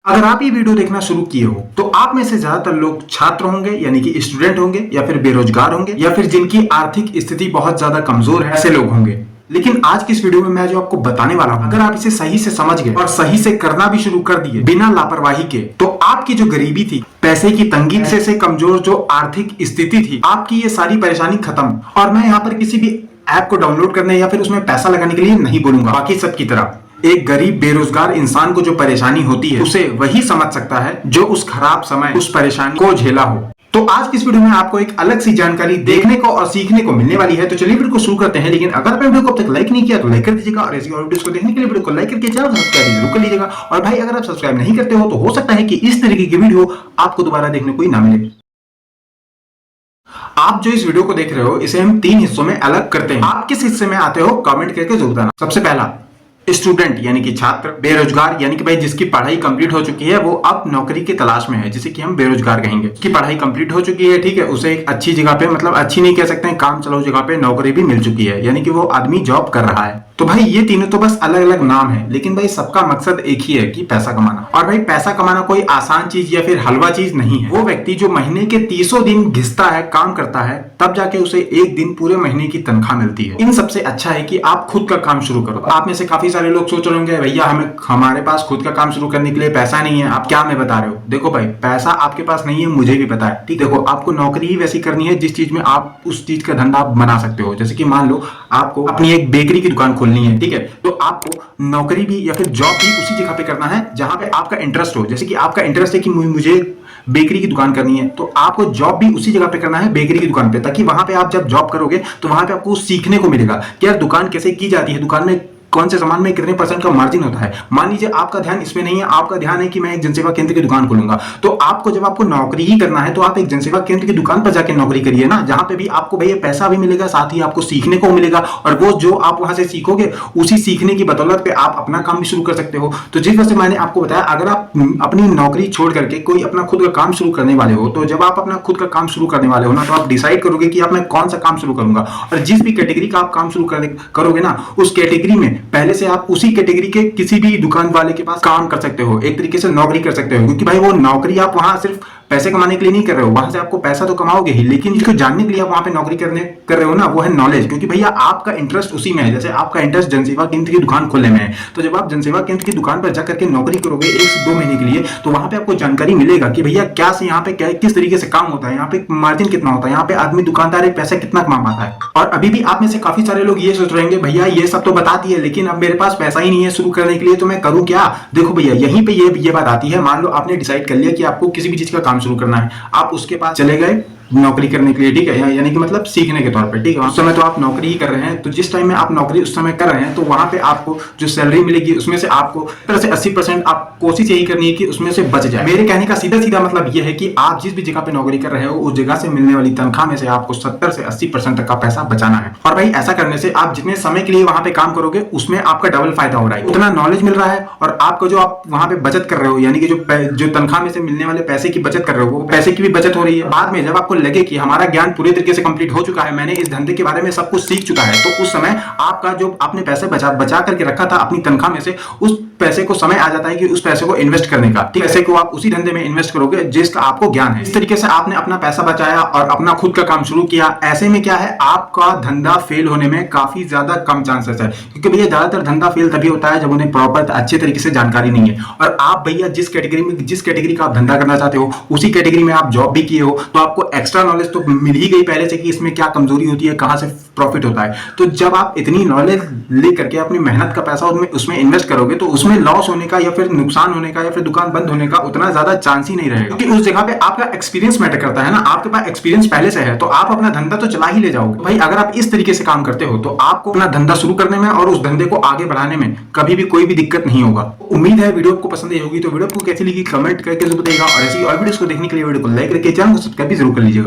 अगर आप ये वीडियो देखना शुरू किए हो तो आप में से ज्यादातर लोग छात्र होंगे, यानी कि स्टूडेंट होंगे, या फिर बेरोजगार होंगे, या फिर जिनकी आर्थिक स्थिति बहुत ज्यादा कमजोर है, ऐसे लोग होंगे। लेकिन आज की इस वीडियो में मैं जो आपको बताने वाला हूं, अगर आप इसे सही से समझ गए और सही से करना भी शुरू कर दिए बिना लापरवाही के, तो आपकी जो गरीबी थी, पैसे की तंगी से कमजोर जो आर्थिक स्थिति थी, आपकी ये सारी परेशानी खत्म। और मैं यहाँ पर किसी भी ऐप को डाउनलोड करने या फिर उसमें पैसा लगाने के लिए नहीं बोलूंगा। बाकी सबकी तरह एक गरीब बेरोजगार इंसान को जो परेशानी होती है उसे वही समझ सकता है जो उस खराब समय उस परेशानी को झेला हो। तो आज की इस वीडियो में आपको एक अलग सी जानकारी देखने को और सीखने को मिलने वाली है। तो चलिए वीडियो को शुरू करते हैं। लेकिन अगर आपने वीडियो को अब तक लाइक नहीं किया तो लाइक कर दीजिएगा, और ऐसी और वीडियोस को देखने के लिए वीडियो को लाइक करके चैनल सब्सक्राइब जरूर कर लीजिएगा। और भाई अगर आप सब्सक्राइब नहीं करते हो तो हो सकता है कि इस तरीके की वीडियो आपको दोबारा देखने को ही ना मिले। आप जो इस वीडियो को देख रहे हो इसे हम 3 हिस्सों में अलग करते हैं। आप किस हिस्से में आते हो कमेंट करके जरूर बताना। सबसे पहला, स्टूडेंट यानी कि छात्र, बेरोजगार यानी कि भाई जिसकी पढ़ाई कंप्लीट हो चुकी है, वो अब नौकरी की तलाश में है, जिसे कि हम बेरोजगार कहेंगे। उसकी पढ़ाई कंप्लीट हो चुकी है, ठीक है, उसे एक अच्छी जगह पे, मतलब अच्छी नहीं कह सकते हैं, काम चलाऊ जगह पे नौकरी भी मिल चुकी है, यानी कि वो आदमी जॉब कर रहा है। तो भाई ये तीनों तो बस अलग अलग नाम है, लेकिन भाई सबका मकसद एक ही है कि पैसा कमाना। और भाई पैसा कमाना कोई आसान चीज या फिर हलवा चीज नहीं है। वो व्यक्ति जो महीने के 30 दिन घिसता है, काम करता है, तब जाके उसे एक दिन पूरे महीने की तनख्वाह मिलती है। इन सबसे अच्छा है कि आप खुद का काम शुरू करो। आप में से काफी सारे लोग सोच रहे होंगे भैया हमारे पास खुद का काम शुरू करने के लिए पैसा नहीं है, आप क्या हमें बता रहे हो। देखो भाई, पैसा आपके पास नहीं है, मुझे भी पता है, ठीक। देखो, आपको नौकरी ही वैसी करनी है जिस चीज में आप उस चीज का धंधा बना सकते हो। जैसे कि मान लो आपको अपनी एक बेकरी की दुकान खोलनी है, ठीक है, तो आपको नौकरी भी या फिर जॉब भी उसी जगह पे करना है जहां पे आपका इंटरेस्ट हो। जैसे कि आपका इंटरेस्ट है कि मुझे बेकरी की दुकान करनी है, तो आपको जॉब भी उसी जगह पे करना है, बेकरी की दुकान पे, ताकि वहां पे आप जब जॉब करोगे तो वहां पे आपको सीखने को मिलेगा कि यार दुकान कैसे की जाती है, दुकान में कौन से सामान में कितने % का मार्जिन होता है। मान लीजिए आपका ध्यान इसमें नहीं है, आपका ध्यान है कि मैं एक जनसेवा केंद्र की दुकान खोलूंगा, तो आपको जब आपको नौकरी ही करना है तो आप एक जनसेवा केंद्र की दुकान पर जाके नौकरी करिए ना, जहां पे भी आपको भैया पैसा भी मिलेगा, साथ ही आपको सीखने को मिलेगा, और वो जो आप वहां से सीखोगे उसी सीखने की बदौलत पे आप अपना काम भी शुरू कर सकते हो। तो जिस वजह से मैंने आपको बताया, अगर आप अपनी नौकरी छोड़ करके कोई अपना खुद का काम शुरू करने वाले हो, तो जब आप अपना खुद का काम शुरू करने वाले हो ना, तो आप डिसाइड करोगे कि आप मैं कौन सा काम शुरू करूंगा, और जिस भी कैटेगरी का आप काम शुरू करोगे ना, उस कैटेगरी में पहले से आप उसी कैटेगरी के किसी भी दुकान वाले के पास काम कर सकते हो, एक तरीके से नौकरी कर सकते हो। क्योंकि भाई वो नौकरी आप वहां सिर्फ पैसे कमाने के लिए नहीं कर रहे हो, वहां से आपको पैसा तो कमाओगे ही, लेकिन इसको जानने के लिए आप वहां पे नौकरी कर रहे हो ना, वो है नॉलेज। क्योंकि भैया आपका इंटरेस्ट उसी में है। जैसे आपका इंटरेस्ट जनसेवा केंद्र की दुकान खोलने में है, तो जब आप जनसेवा केंद्र की दुकान पर जाकर के नौकरी करोगे 1 से 2 महीने के लिए, तो वहां पे आपको जानकारी मिलेगा कि भैया क्या से यहाँ पे किस तरीके से काम होता है, यहाँ पे मार्जिन कितना होता है, यहाँ पे आदमी दुकानदार एक पैसा कितना कमा पाता है। और अभी भी आप में से काफी सारे लोग ये सोच रहे हैं भैया ये सब तो बता दिए, लेकिन अब मेरे पास पैसा ही नहीं है शुरू करने के लिए, तो मैं करूं क्या। देखो भैया, यहीं पे ये बात आती है। मान लो आपने डिसाइड कर लिया कि आपको किसी भी चीज का काम शुरू करना है, आप उसके पास चले गए नौकरी करने के लिए, ठीक है, यानी कि मतलब सीखने के तौर पे, ठीक है। उस समय तो आप नौकरी ही कर रहे हैं, तो जिस टाइम में आप नौकरी उस समय कर रहे हैं, तो वहां पे आपको जो सैलरी मिलेगी उसमें से आपको 70 से 80% आप कोशिश यही करनी है कि उसमें से बच जाए। मेरे कहने का सीधा सीधा मतलब यह है कि आप जिस भी जगह पे नौकरी कर रहे हो, उस जगह से मिलने वाली तनख्वाह में से आपको 70 से 80% तक का पैसा बचाना है। और भाई ऐसा करने से आप जितने समय के लिए वहां पे काम करोगे उसमें आपका डबल फायदा हो रहा है, उतना नॉलेज मिल रहा है, और आपको जो आप वहां पे बचत कर रहे हो, यानी कि जो तनख्वाह में से मिलने वाले पैसे की बचत कर रहे हो, वो पैसे की भी बचत हो रही है। बाद में जब आपको लगे कि हमारा ज्ञान पूरे तरीके से कंप्लीट हो चुका है, मैंने इस धंधे के बारे में सब कुछ सीख चुका है, तो उस समय आपका जो आपने पैसे बचा करके रखा था अपनी तनख्वाह में से, उस पैसे को समय आ जाता है कि उस पैसे को इन्वेस्ट करने का, ठीक है, पैसे को आप उसी धंधे में इन्वेस्ट करोगे जिसका आपको ज्ञान है। इस तरीके से आपने अपना पैसा बचाया और अपना खुद का काम शुरू किया। ऐसे में क्या है, आपका धंधा फेल होने में काफी ज्यादा कम चांसेस है, क्योंकि भैया ज्यादातर धंधा फेल तभी होता है जब उन्हें प्रॉपर अच्छे तरीके से जानकारी नहीं है। और आप भैया जिस कैटेगरी का आप धंधा करना चाहते हो, उसी कैटेगरी में आप जॉब भी किए हो, तो आपको एक्स्ट्रा नॉलेज तो मिल ही गई पहले से कि इसमें क्या कमजोरी होती है, कहां से प्रॉफिट होता है। तो जब आप इतनी नॉलेज लेकर के अपनी मेहनत का पैसा उसमें इन्वेस्ट करोगे, तो उसमें लॉस होने का या फिर नुकसान होने का या फिर दुकान बंद होने का उतना ज्यादा चांस ही नहीं रहेगा, क्योंकि उस जगह पे आपका एक्सपीरियंस मैटर करता है ना। आपके पास एक्सपीरियंस पहले से है, तो आप अपना धंधा तो चला ही ले जाओगे। भाई अगर आप इस तरीके से काम करते हो, तो आपको अपना धंधा शुरू करने में और उस धंधे को आगे बढ़ाने में कभी भी कोई भी दिक्कत नहीं होगा। उम्मीद है वीडियो आपको पसंद आई होगी। तो वीडियो को कैसी लगी कमेंट करके जरूर बताइएगा, और ऐसी और वीडियोस को देखने के लिए वीडियो को लाइक करके चैनल को सब्सक्राइब भी जरूर कर लीजिएगा।